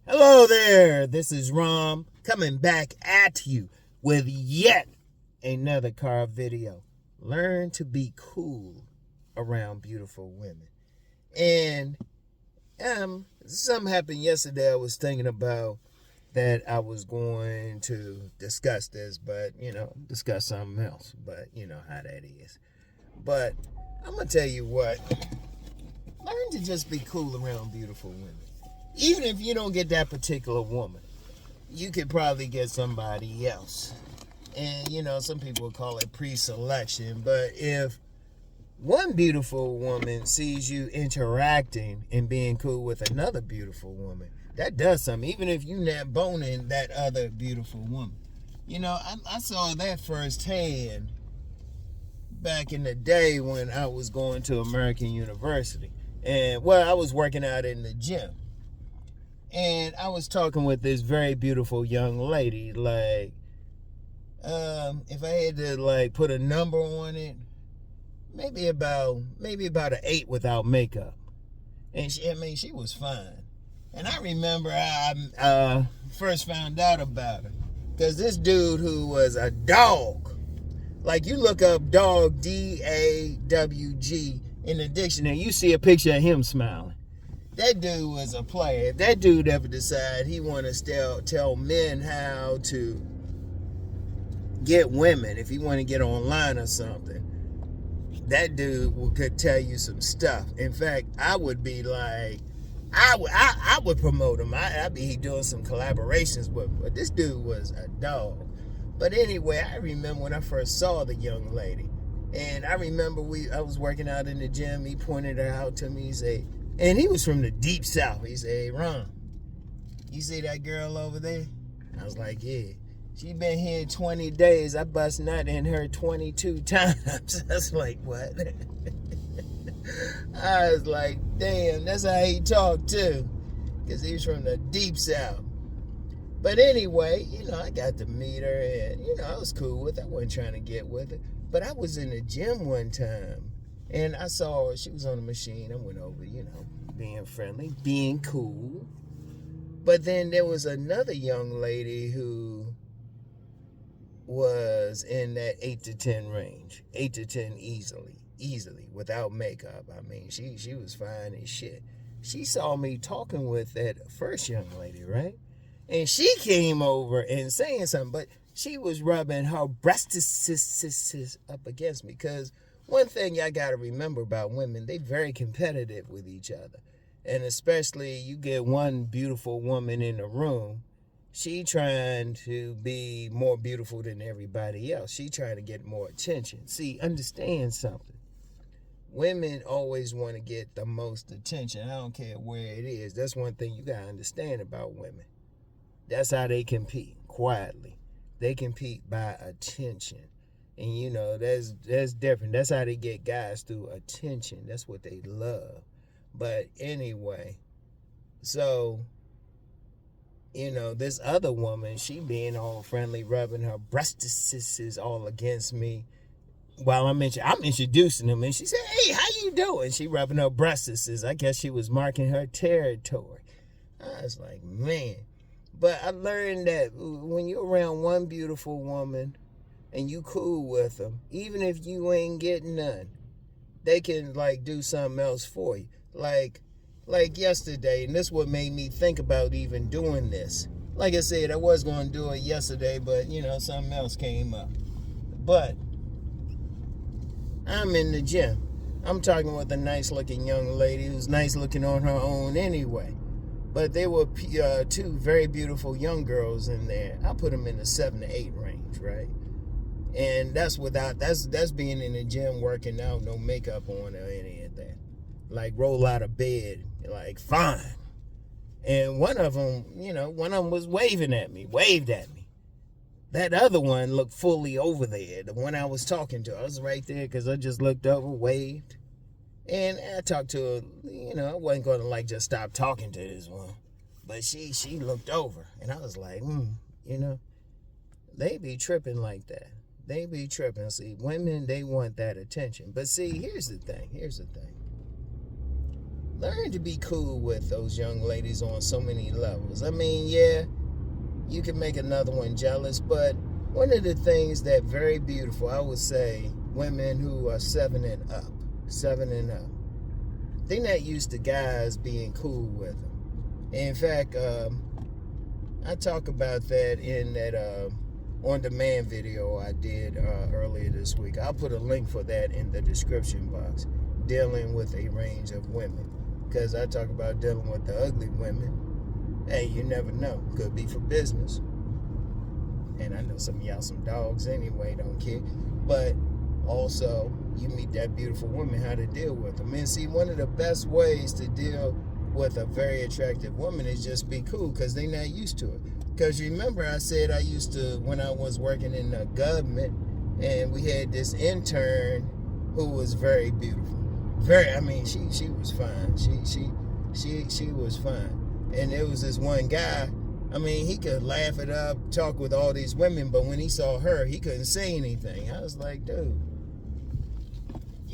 Hello there, this is Rom coming back at you with yet another car video. Learn to be cool around beautiful women. And something happened yesterday I was thinking about that I was going to discuss this, but discuss something else. But you know how that is. But I'm gonna tell you what, learn to just be cool around beautiful women. Even if you don't get that particular woman, you could probably get somebody else. And, some people call it pre-selection. But if one beautiful woman sees you interacting and being cool with another beautiful woman, that does something. Even if you're not boning that other beautiful woman. I saw that firsthand back in the day when I was going to American University. And, I was working out in the gym. And I was talking with this very beautiful young lady. Like, if I had to put a number on it, maybe about an 8 without makeup. And she was fine. And I remember I first found out about her because this dude who was a dog, like you look up dog, DAWG in the dictionary, you see a picture of him smiling. That dude was a player. If that dude ever decide he want to tell men how to get women, if he want to get online or something, that dude could tell you some stuff. In fact, I would be like, I would promote him. I'd be doing some collaborations with him. But this dude was a dog. But anyway, I remember when I first saw the young lady. And I remember I was working out in the gym. He pointed her out to me. He said, and he was from the deep south. He said, "Hey, Ron, you see that girl over there?" I was like, "Yeah. She been here 20 days. I bust nut in her 22 times." I was like, "What?" I was like, "Damn, that's how he talked too." Because he was from the deep south. But anyway, I got to meet her and, I was cool with her. I wasn't trying to get with her. But I was in the gym one time. And I saw her. She was on the machine. I went over, being friendly, being cool. But then there was another young lady who was in that 8 to 10 range. 8 to 10 easily, without makeup. I mean, she was fine as shit. She saw me talking with that first young lady, right? And she came over and saying something, but she was rubbing her breasts up against me because one thing y'all got to remember about women, they very competitive with each other. And especially you get one beautiful woman in the room, she trying to be more beautiful than everybody else. She trying to get more attention. See, understand something. Women always want to get the most attention. I don't care where it is. That's one thing you got to understand about women. That's how they compete, quietly. They compete by attention. And that's different. That's how they get guys, through attention. That's what they love. But anyway, so this other woman, she being all friendly, rubbing her breasts all against me while I'm introducing them, and she said, "Hey, how you doing?" She rubbing her breasts. I guess she was marking her territory. I was like, man. But I learned that when you're around one beautiful woman and you cool with them, even if you ain't getting none, they can do something else for you. Like yesterday, and this what made me think about even doing this. Like I said, I was going to do it yesterday, but something else came up. But I'm in the gym. I'm talking with a nice looking young lady who's nice looking on her own anyway. But there were two very beautiful young girls in there. I put them in the 7 to 8 range, right? And that's being in the gym working out, no makeup on or any of that. Like roll out of bed, fine. And one of them was waved at me. That other one looked fully over there. The one I was talking to, I was right there because I just looked over, waved. And I talked to her, I wasn't going to just stop talking to this one. But she looked over and I was like, they be tripping like that. They be tripping. See, women, they want that attention. But see, here's the thing. learn to be cool with those young ladies on so many levels. I mean, yeah, you can make another one jealous, but one of the things that very beautiful, I would say, women who are 7 and up, they're not used to guys being cool with them. In fact, I talk about that in that on-demand video I did earlier this week. I'll put a link for that in the description box, dealing with a range of women, because I talk about dealing with the ugly women. Hey, you never know. Could be for business. And I know some of y'all some dogs anyway, don't care. But also, you meet that beautiful woman, how to deal with them. And see, one of the best ways to deal with a very attractive woman is just be cool, because they're not used to it. Because remember, I said I used to, when I was working in the government, and we had this intern who was very beautiful. I mean, she was fine. She was fine. And there was this one guy, I mean, he could laugh it up, talk with all these women, but when he saw her, he couldn't say anything. I was like, dude,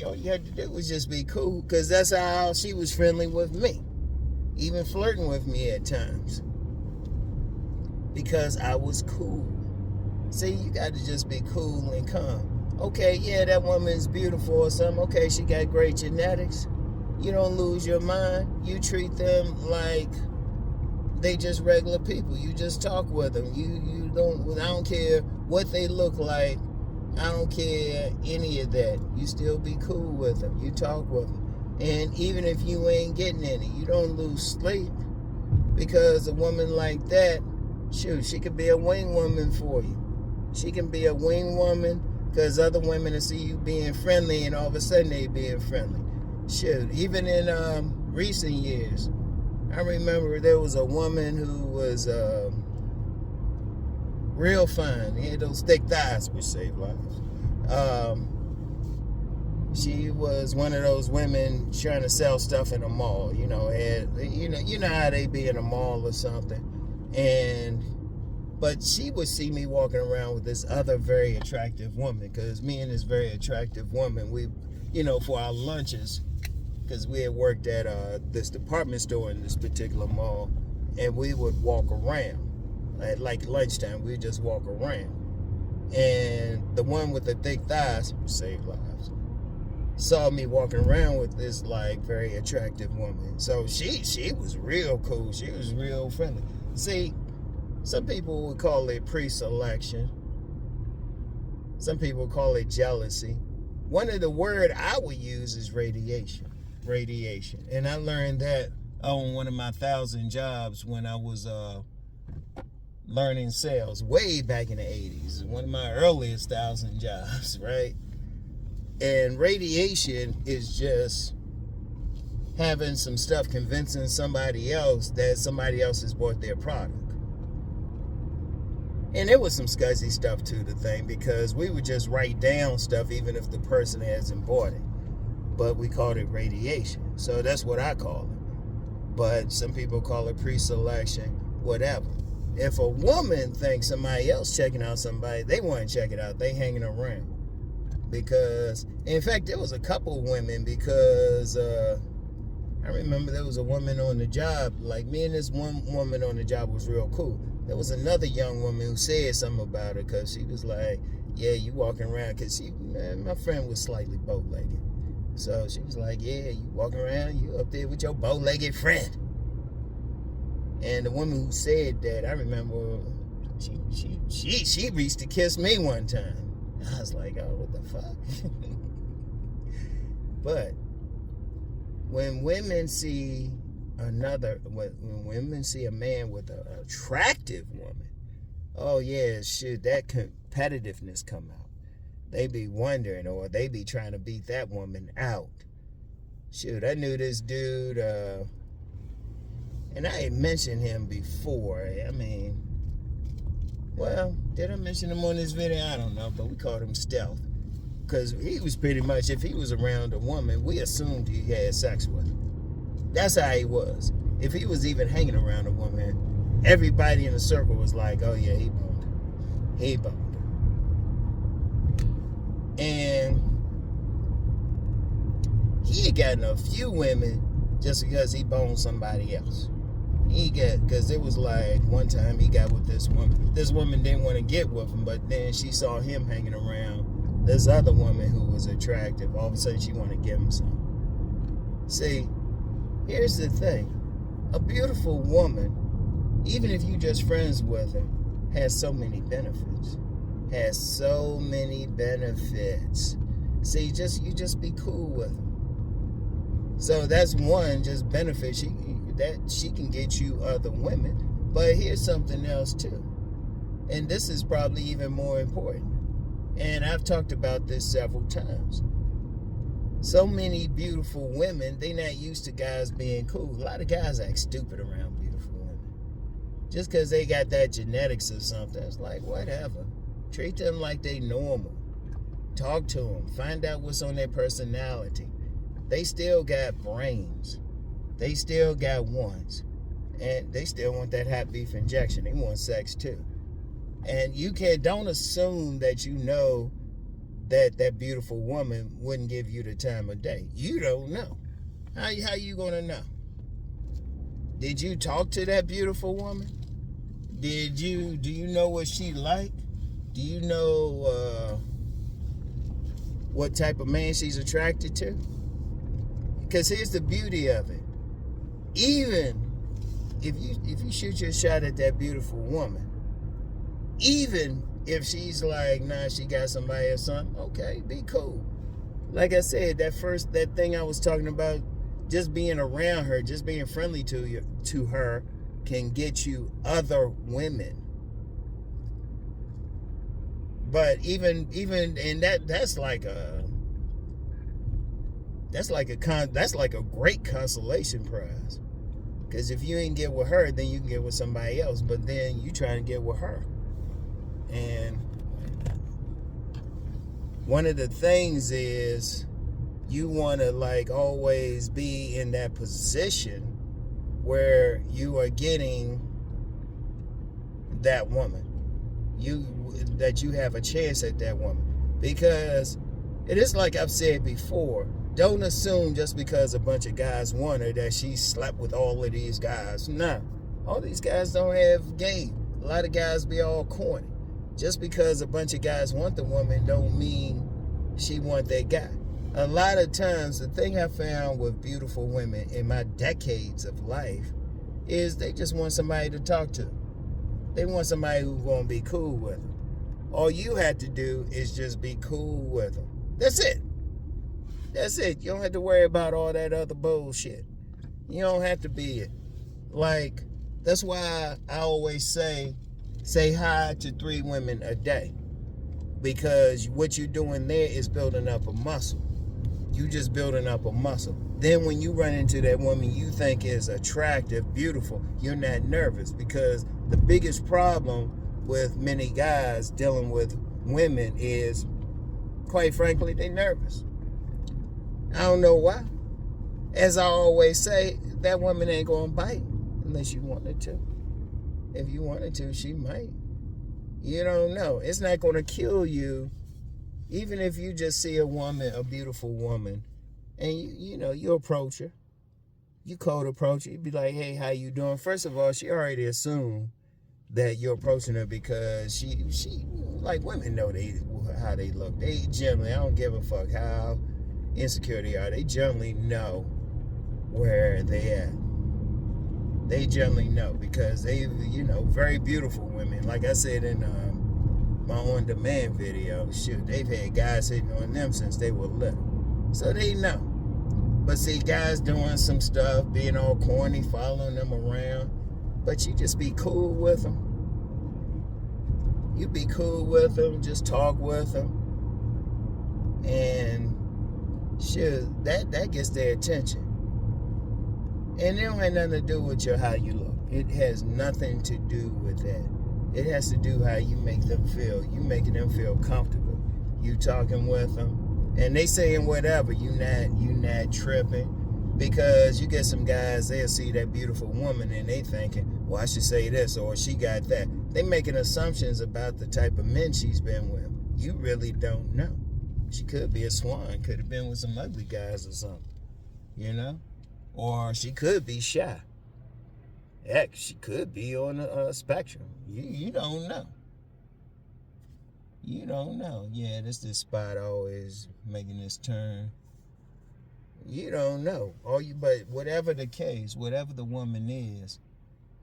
all you had to do was just be cool, because that's how she was friendly with me, even flirting with me at times, because I was cool. See, you got to just be cool and calm. Okay, yeah, that woman's beautiful or something. Okay, she got great genetics. You don't lose your mind. You treat them like they just regular people. You just talk with them. You don't, I don't care what they look like. I don't care any of that. You still be cool with them. You talk with them. And even if you ain't getting any, you don't lose sleep, because a woman like that, shoot, she could be a wing woman for you. She can be a wing woman, because other women will see you being friendly, and all of a sudden they being friendly. Shoot, even in recent years, I remember there was a woman who was real fine. He had those thick thighs, which save lives. She was one of those women trying to sell stuff in a mall. You know, you know how they be in a mall or something. But she would see me walking around with this other very attractive woman, because me and this very attractive woman, we, you know, for our lunches, because we had worked at this department store in this particular mall, and we would walk around. At like lunchtime, we'd just walk around. And the one with the thick thighs, saved lives, saw me walking around with this like very attractive woman. So she was real cool. She was real friendly. See, some people would call it pre-selection. Some people call it jealousy. One of the word I would use is radiation. And I learned that on one of my 1,000 jobs when I was learning sales way back in the 80s. One of my earliest 1,000 jobs, right? And radiation is just having some stuff convincing somebody else that somebody else has bought their product. And there was some scuzzy stuff to the thing, because we would just write down stuff even if the person hasn't bought it. But we called it radiation. So that's what I call it. But some people call it pre-selection, whatever. If a woman thinks somebody else checking out somebody, they want to check it out. They hanging around. Because, in fact, there was a couple women, because I remember there was a woman on the job, like me and this one woman on the job was real cool. There was another young woman who said something about her, because she was like, yeah, you walking around, because my friend was slightly bow-legged. So she was like, yeah, you walking around, you up there with your bow-legged friend. And the woman who said that, I remember she reached to kiss me one time. I was like, oh, what the fuck? But when women see when women see a man with an attractive woman, oh yeah, shoot, that competitiveness come out. They be wondering, or they be trying to beat that woman out. Shoot, I knew this dude, and I had mentioned him before. I mean, well, did I mention him on this video? I don't know, but we called him Stealth. Because he was pretty much, if he was around a woman, we assumed he had sex with her. That's how he was. If he was even hanging around a woman, everybody in the circle was like, oh yeah, he boned her. He boned her. And he had gotten a few women just because he boned somebody else. Because it was like one time he got with this woman. This woman didn't want to get with him, but then she saw him hanging around this other woman who was attractive. All of a sudden she wanted to give him some. See, here's the thing. A beautiful woman, even if you just friends with her, has so many benefits. Has so many benefits. See, you just be cool with them. So that's one, just benefit. She can get you other women. But here's something else too. And this is probably even more important. And I've talked about this several times. So many beautiful women, they not used to guys being cool. A lot of guys act stupid around beautiful women. Just because they got that genetics or something. It's like, whatever. Treat them like they normal. Talk to them. Find out what's on their personality. They still got brains. They still got wants. And they still want that hot beef injection. They want sex too. And don't assume that you know that beautiful woman wouldn't give you the time of day. You don't know. How you gonna know? Did you talk to that beautiful woman? Do you know what she like? Do you know what type of man she's attracted to? Because here's the beauty of it. Even if you shoot your shot at that beautiful woman, even if she's like, nah, she got somebody or something, okay, be cool. Like I said, that thing I was talking about, just being around her, just being friendly to her can get you other women. But even and that's like a great consolation prize. Because if you ain't get with her, then you can get with somebody else. But then you trying to get with her. And one of the things is you want to like always be in that position where you are getting that woman. That you have a chance at that woman. Because it is like I've said before, don't assume just because a bunch of guys want her that she slept with all of these guys. Nah, all these guys don't have game. A lot of guys be all corny. Just because a bunch of guys want the woman don't mean she want that guy. A lot of times, the thing I found with beautiful women in my decades of life is they just want somebody to talk to. They want somebody who's going to be cool with them. All you have to do is just be cool with them. That's it. That's it. You don't have to worry about all that other bullshit. You don't have to be it. Like, that's why I always say hi to 3 women a day. Because what you're doing there is building up a muscle. You just building up a muscle. Then when you run into that woman you think is attractive, beautiful, you're not nervous. Because the biggest problem with many guys dealing with women is, quite frankly, they're nervous. I don't know why. As I always say, that woman ain't gonna bite unless you wanted to. If you wanted to, she might. You don't know. It's not gonna kill you. Even if you just see a woman, a beautiful woman, and you approach her. You cold approach her. You be like, hey, how you doing? First of all, she already assumed that you're approaching her because she like, women know how they look. They generally, I don't give a fuck how insecure they are. They generally know where they at. They generally know because they, very beautiful women. Like I said in my on-demand video, shoot, they've had guys hitting on them since they were little. So they know. But see, guys doing some stuff, being all corny, following them around. But you just be cool with them. You be cool with them, just talk with them. And shit, that gets their attention. And it don't have nothing to do with how you look. It has nothing to do with that. It has to do how you make them feel. You making them feel comfortable. You talking with them, and they saying whatever. You not tripping, because you get some guys, they'll see that beautiful woman and they thinking, well, I should say this or she got that. They making assumptions about the type of men she's been with. You really don't know. She could be a swan. Could have been with some ugly guys or something, Or she could be shy. Heck, she could be on the spectrum. You don't know. You don't know. Yeah, this spot always making this turn. You don't know. But whatever the case, whatever the woman is,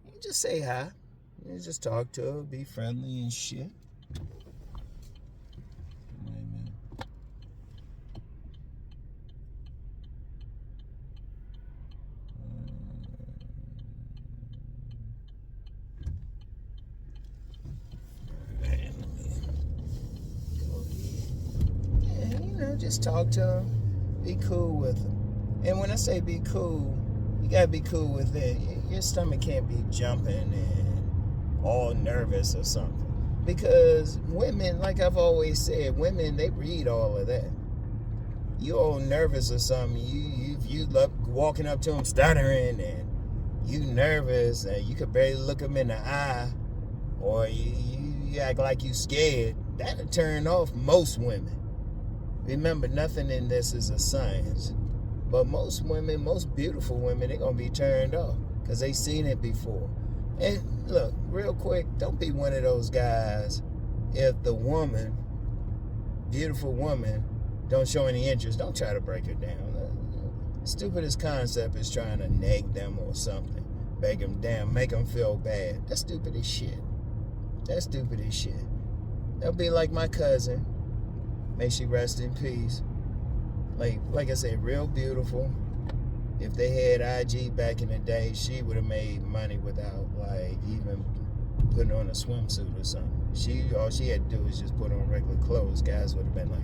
you just say hi. You just talk to her, be friendly and shit. Just talk to them, be cool with them. And when I say be cool, you gotta be cool with it. Your stomach can't be jumping and all nervous or something. Because women, like I've always said, women, they read all of that. You all nervous or something, you love walking up to them stuttering and you nervous and you could barely look them in the eye, or you act like you scared, that'll turn off most women. Remember, nothing in this is a science. But most women, most beautiful women, they're going to be turned off because they seen it before. And look, real quick, don't be one of those guys if the woman, beautiful woman, don't show any interest. Don't try to break her down. The stupidest concept is trying to nag them or something. Break them down, make them feel bad. That's stupid as shit. That's stupid as shit. They'll be like my cousin. May she rest in peace. Like I said, real beautiful. If they had IG back in the day, she would have made money without even putting on a swimsuit or something. All she had to do was just put on regular clothes. Guys would have been like,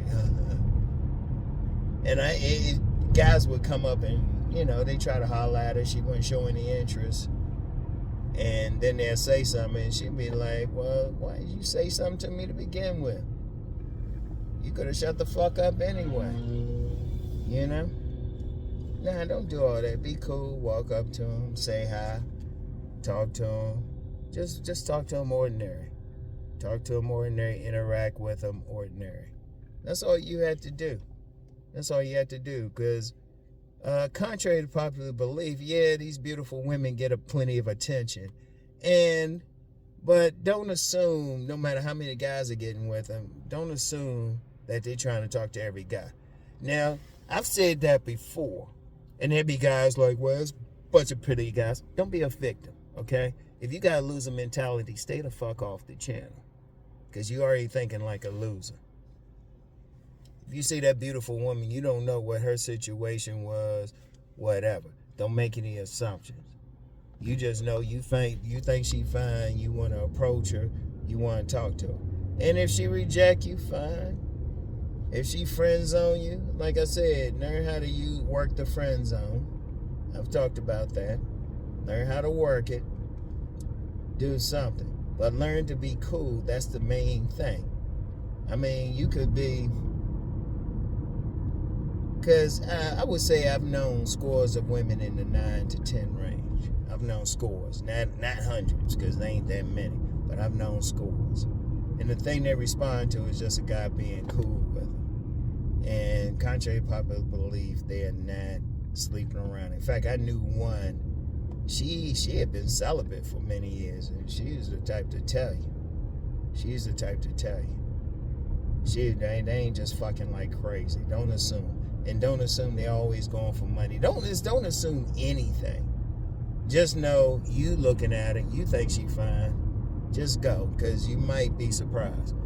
and guys would come up and they try to holler at her. She wouldn't show any interest. And then they'll say something, and she'd be like, "Well, why did you say something to me to begin with? You could have shut the fuck up anyway." Nah, don't do all that. Be cool. Walk up to them. Say hi. Talk to them. Just talk to them ordinary. Talk to them ordinary. Interact with them ordinary. That's all you had to do. That's all you had to do. Because contrary to popular belief, yeah, these beautiful women get plenty of attention. But don't assume, no matter how many guys are getting with them, don't assume that they're trying to talk to every guy. Now, I've said that before. And there be guys like, well, it's a bunch of pretty guys. Don't be a victim, okay? If you got a loser mentality, stay the fuck off the channel. Because you already thinking like a loser. If you see that beautiful woman, you don't know what her situation was, whatever. Don't make any assumptions. You just know you think she fine, you want to approach her, you want to talk to her. And if she reject you, fine. If she friend zone you, like I said, learn how to work the friend zone. I've talked about that. Learn how to work it. Do something. But learn to be cool. That's the main thing. I mean, you could be... Because I would say I've known scores of women in the 9 to 10 range. I've known scores. Not hundreds, because they ain't that many. But I've known scores. And the thing they respond to is just a guy being cool with them. And contrary to popular belief, they are not sleeping around. In fact, I knew one. She had been celibate for many years, and she's the type to tell you. She's the type to tell you. They ain't just fucking like crazy. Don't assume. And don't assume they're always going for money. Don't assume anything. Just know you looking at it, you think she fine. Just go, because you might be surprised.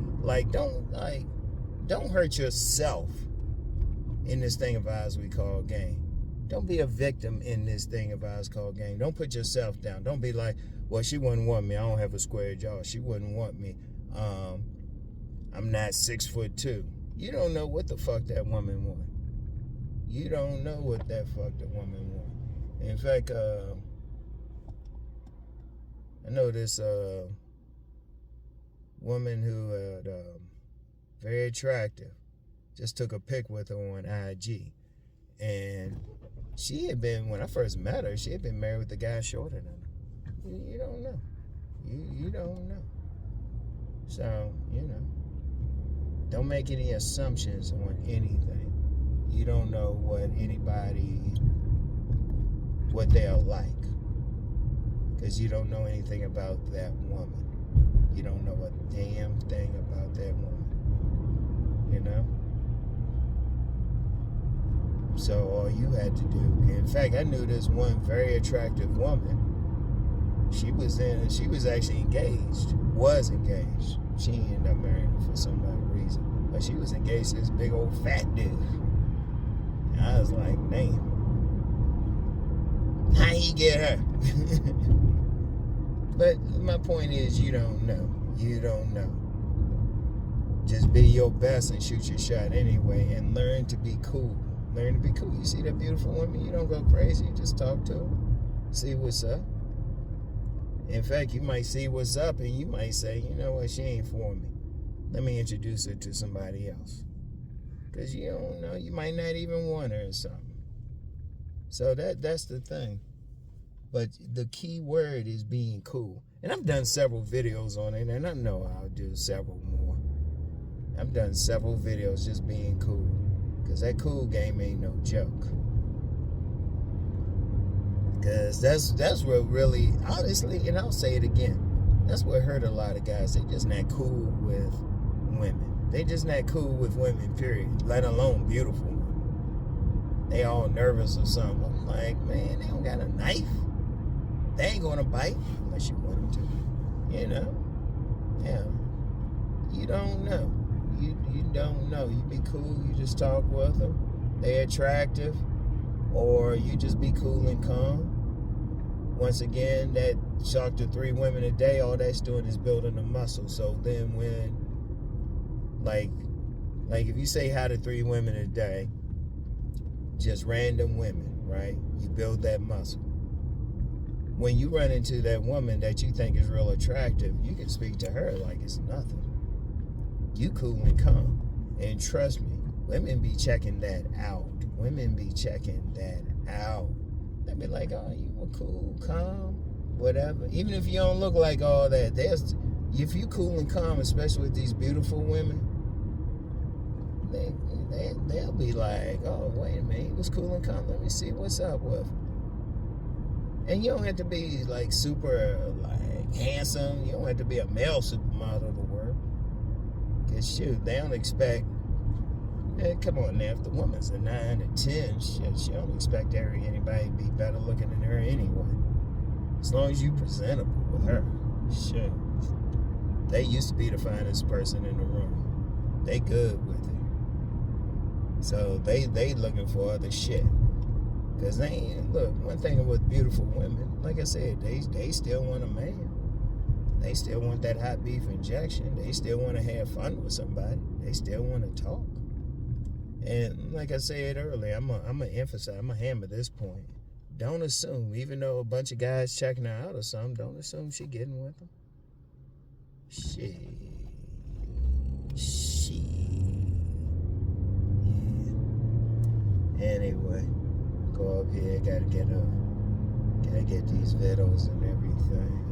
Don't hurt yourself in this thing of ours we call game. Don't be a victim in this thing of ours called game. Don't put yourself down. Don't be like, well, she wouldn't want me. I don't have a square jaw. She wouldn't want me. I'm not 6'2". You don't know what the fuck that woman want. You don't know what that fuck the woman want. In fact, I know this woman who very attractive. Just took a pic with her on IG. And she had been, when I first met her, she had been married with a guy shorter than her. You don't know. You don't know. So, don't make any assumptions on anything. You don't know what anybody what they're like. Because you don't know anything about that woman. You don't know a damn thing about that woman. You know? So all you had to do, in fact, I knew this one very attractive woman. She was actually engaged, was engaged. She ended up marrying her for some other reason. But she was engaged to this big old fat dude. And I was like, damn. How he get her? But my point is, you don't know. You don't know. Just be your best and shoot your shot anyway, and learn to be cool. Learn to be cool. You see that beautiful woman, you don't go crazy. You just talk to her. See what's up. In fact, you might see what's up and you might say, you know what, she ain't for me. Let me introduce her to somebody else. Because you don't know, you might not even want her or something. So that's the thing. But the key word is being cool. And I've done several videos on it, and I know I'll do several more. I've done several videos just being cool. Because that cool game ain't no joke. Because that's what really, honestly, and I'll say it again, that's what hurt a lot of guys. They just not cool with women. They just not cool with women, period. Let alone beautiful women. They all nervous or something. I'm like, man, they don't got a knife. They ain't gonna bite unless you want them to. You know? Yeah. You don't know. You don't know. You be cool, you just talk with them. They attractive. Or you just be cool and calm. Once again, that talk to 3 women a day, all that's doing is building a muscle. So then when, like if you say hi to 3 women a day, just random women, right? You build that muscle. When you run into that woman that you think is real attractive, you can speak to her like it's nothing. You cool and calm. And trust me, women be checking that out. Women be checking that out. They be like, oh, you were cool, calm, whatever. Even if you don't look like all that, if you cool and calm, especially with these beautiful women, they'll be like, oh, wait a minute, he was cool and calm. Let me see what's up with him. And you don't have to be like super like handsome. You don't have to be a male supermodel to work. Cause shoot, they don't expect. Man, come on now, if the woman's a 9 or 10, she don't expect anybody to be better looking than her anyway. As long as you presentable with her, shit. They used to be the finest person in the room. They good with it. So they looking for other shit. Cause they ain't, look, one thing with beautiful women, like I said, they still want a man. They still want that hot beef injection. They still want to have fun with somebody. They still want to talk. And like I said earlier, I'm gonna emphasize, I'm gonna hammer this point. Don't assume, even though a bunch of guys checking her out or something, don't assume she getting with them. Shit. Yeah. Anyway, go up here, gotta get these videos and everything.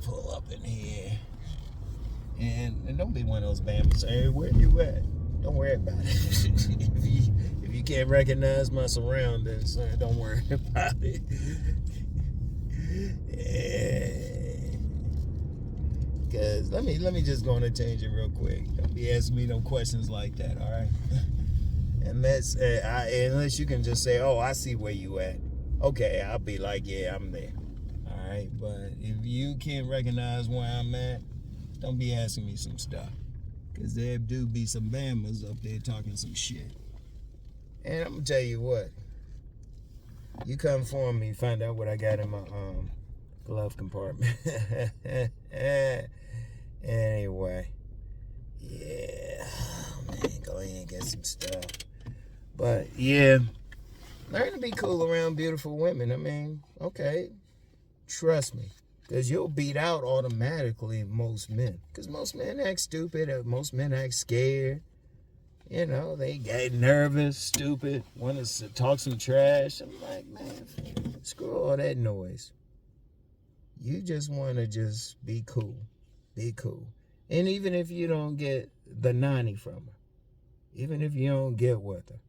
Pull up in here. And don't be one of those bambas. Hey, where you at? Don't worry about it. if you can't recognize my surroundings, don't worry about it. Yeah. Cause let me just go on a tangent real quick. Don't be asking me no questions like that, all right? Unless you can just say, oh, I see where you at. Okay, I'll be like, yeah, I'm there. All right, but if you can't recognize where I'm at, don't be asking me some stuff. Because there do be some bammers up there talking some shit. And I'm going to tell you what. You come for me, find out what I got in my glove compartment. Anyway. Yeah. Oh, man, go ahead and get some stuff. But, yeah. Learn to be cool around beautiful women. I mean, okay. Trust me. Because you'll beat out automatically most men. Because most men act stupid. Most men act scared. You know, they get nervous, stupid, want to talk some trash. I'm like, man, screw all that noise. You just want to just be cool. Be cool. And even if you don't get the 90 from her. Even if you don't get with her,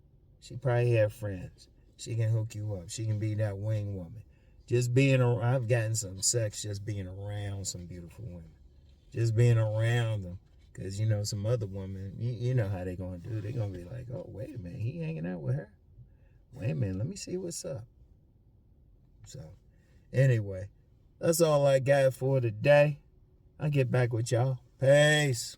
she probably have friends. She can hook you up. She can be that wing woman. Just being around, I've gotten some sex just being around some beautiful women. Just being around them. Because, some other women, you know how they're going to do. They're going to be like, oh, wait a minute, he hanging out with her? Wait a minute, let me see what's up. So, anyway, that's all I got for today. I'll get back with y'all. Peace.